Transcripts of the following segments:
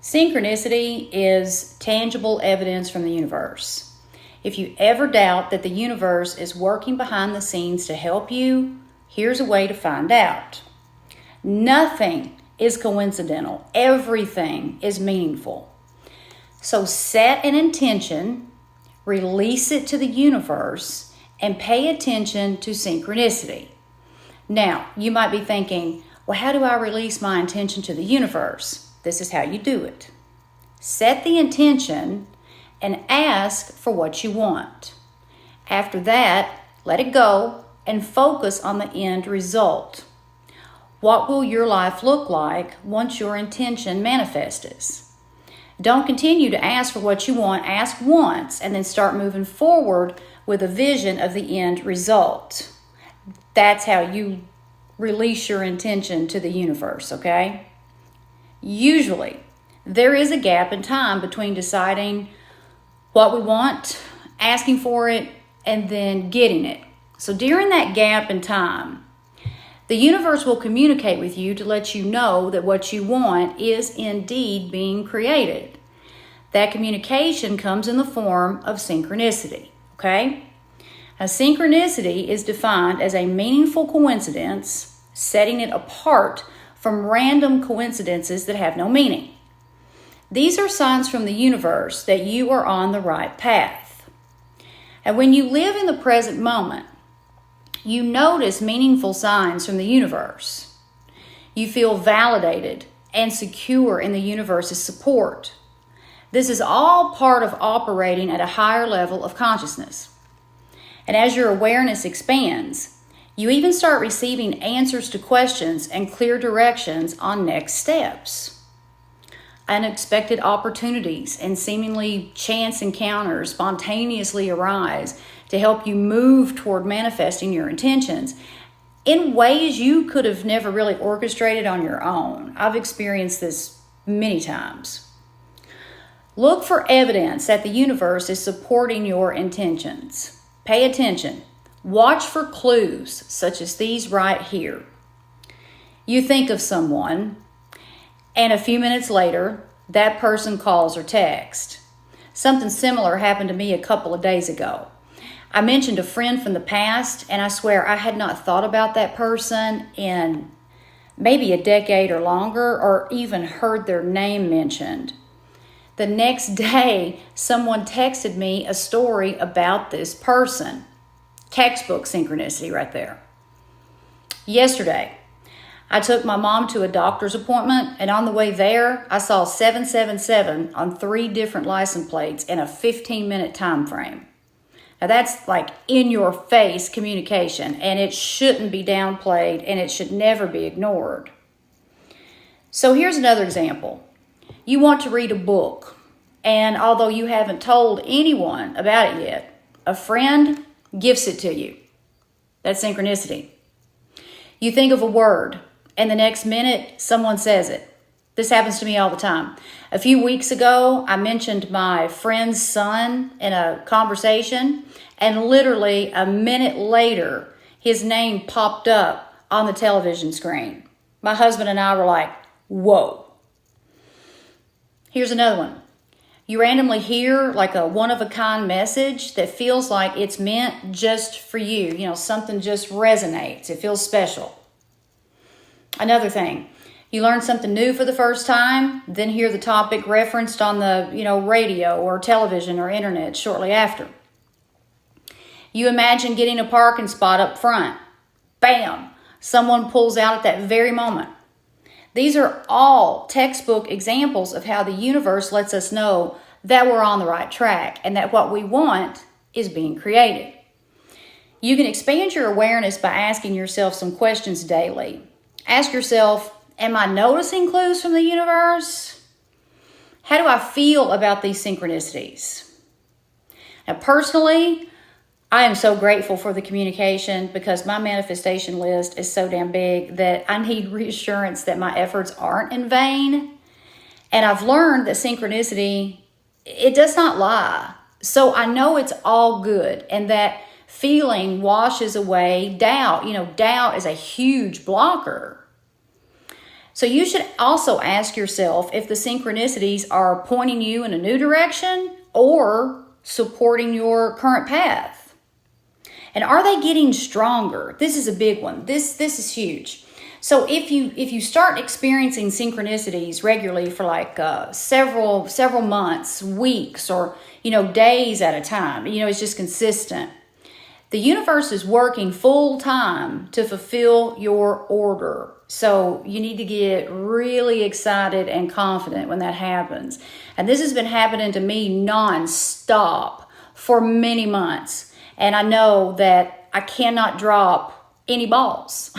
Synchronicity is tangible evidence from the universe. If you ever doubt that the universe is working behind the scenes to help you, here's a way to find out. Nothing is coincidental. Everything is meaningful. So set an intention, release it to the universe, and pay attention to synchronicity. Now, you might be thinking, well, how do I release my intention to the universe? This is how you do it. Set the intention and ask for what you want. After that, let it go and focus on the end result. What will your life look like once your intention manifests? Don't continue to ask for what you want. Ask once and then start moving forward with a vision of the end result. That's how you release your intention to the universe, okay? Usually, there is a gap in time between deciding what we want, asking for it, and then getting it. So during that gap in time, the universe will communicate with you to let you know that what you want is indeed being created. That communication comes in the form of synchronicity, okay? Now, synchronicity is defined as a meaningful coincidence, setting it apart from random coincidences that have no meaning. These are signs from the universe that you are on the right path. And when you live in the present moment, you notice meaningful signs from the universe. You feel validated and secure in the universe's support. This is all part of operating at a higher level of consciousness. And as your awareness expands, you even start receiving answers to questions and clear directions on next steps. Unexpected opportunities and seemingly chance encounters spontaneously arise to help you move toward manifesting your intentions in ways you could have never really orchestrated on your own. I've experienced this many times. Look for evidence that the universe is supporting your intentions. Pay attention. Watch for clues such as these right here. You think of someone, and a few minutes later, that person calls or texts. Something similar happened to me a couple of days ago. I mentioned a friend from the past, and I swear I had not thought about that person in maybe a decade or longer, or even heard their name mentioned. The next day, someone texted me a story about this person. Textbook synchronicity right there. Yesterday, I took my mom to a doctor's appointment, and on the way there, I saw 777 on 3 different license plates in a 15-minute time frame. Now that's like in-your-face communication, and it shouldn't be downplayed, and it should never be ignored. So here's another example. You want to read a book, and although you haven't told anyone about it yet, a friend gifts it to you. That's synchronicity. You think of a word, and the next minute, someone says it. This happens to me all the time. A few weeks ago, I mentioned my friend's son in a conversation, and literally a minute later, his name popped up on the television screen. My husband and I were like, whoa. Here's another one. You randomly hear like a one-of-a-kind message that feels like it's meant just for you. You know, something just resonates. It feels special. Another thing, you learn something new for the first time, then hear the topic referenced on the, radio or television or internet shortly after. You imagine getting a parking spot up front. Bam! Someone pulls out at that very moment. These are all textbook examples of how the universe lets us know that we're on the right track and that what we want is being created. You can expand your awareness by asking yourself some questions daily. Ask yourself, am I noticing clues from the universe? How do I feel about these synchronicities? Now, personally, I am so grateful for the communication because my manifestation list is so damn big that I need reassurance that my efforts aren't in vain. And I've learned that synchronicity, it does not lie. So I know it's all good, and that feeling washes away doubt. Doubt is a huge blocker. So you should also ask yourself if the synchronicities are pointing you in a new direction or supporting your current path. And are they getting stronger? This is a big one. This is huge. So if you start experiencing synchronicities regularly for like several months, weeks, or days at a time, it's just consistent. The universe is working full time to fulfill your order. So you need to get really excited and confident when that happens. And this has been happening to me nonstop for many months. And I know that I cannot drop any balls.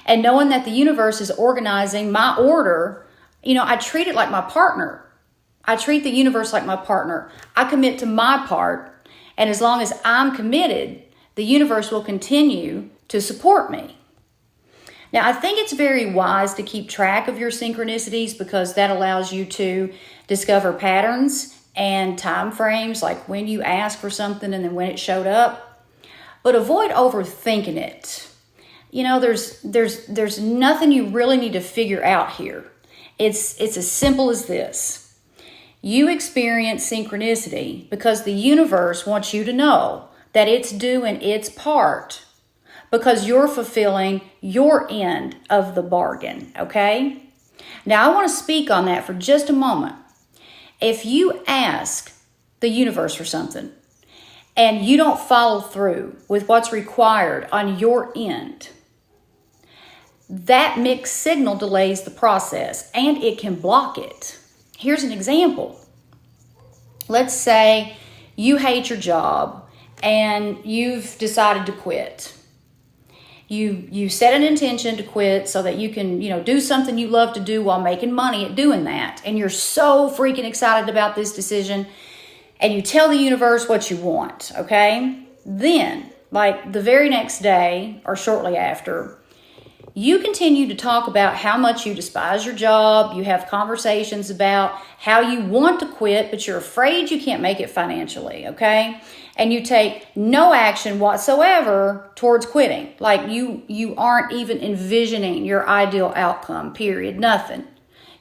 And knowing that the universe is organizing my order, I treat it like my partner. I treat the universe like my partner. I commit to my part. And as long as I'm committed, the universe will continue to support me. Now, I think it's very wise to keep track of your synchronicities because that allows you to discover patterns and time frames, like when you asked for something and then when it showed up. But avoid overthinking it. There's nothing you really need to figure out here. It's as simple as this. You experience synchronicity because the universe wants you to know that it's doing its part because you're fulfilling your end of the bargain, okay? Now, I want to speak on that for just a moment. If you ask the universe for something and you don't follow through with what's required on your end, that mixed signal delays the process and it can block it. Here's an example. Let's say you hate your job and you've decided to quit. You set an intention to quit so that you can, do something you love to do while making money at doing that. And you're so freaking excited about this decision and you tell the universe what you want, okay? Then, like the very next day or shortly after, you continue to talk about how much you despise your job. You have conversations about how you want to quit, but you're afraid you can't make it financially, okay? And you take no action whatsoever towards quitting. Like you aren't even envisioning your ideal outcome, period, nothing.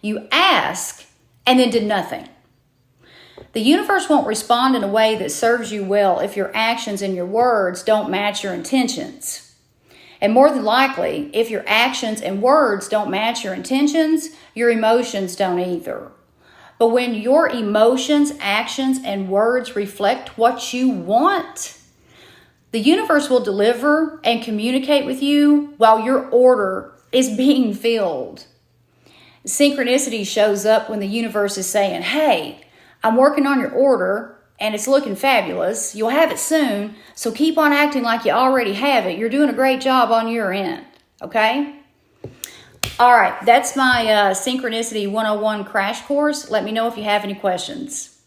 You ask and then did nothing. The universe won't respond in a way that serves you well if your actions and your words don't match your intentions. And more than likely, if your actions and words don't match your intentions, your emotions don't either. But when your emotions, actions, and words reflect what you want, the universe will deliver and communicate with you while your order is being filled. Synchronicity shows up when the universe is saying, hey, I'm working on your order and it's looking fabulous. You'll have it soon, so keep on acting like you already have it. You're doing a great job on your end, okay? All right, that's my Synchronicity 101 crash course. Let me know if you have any questions.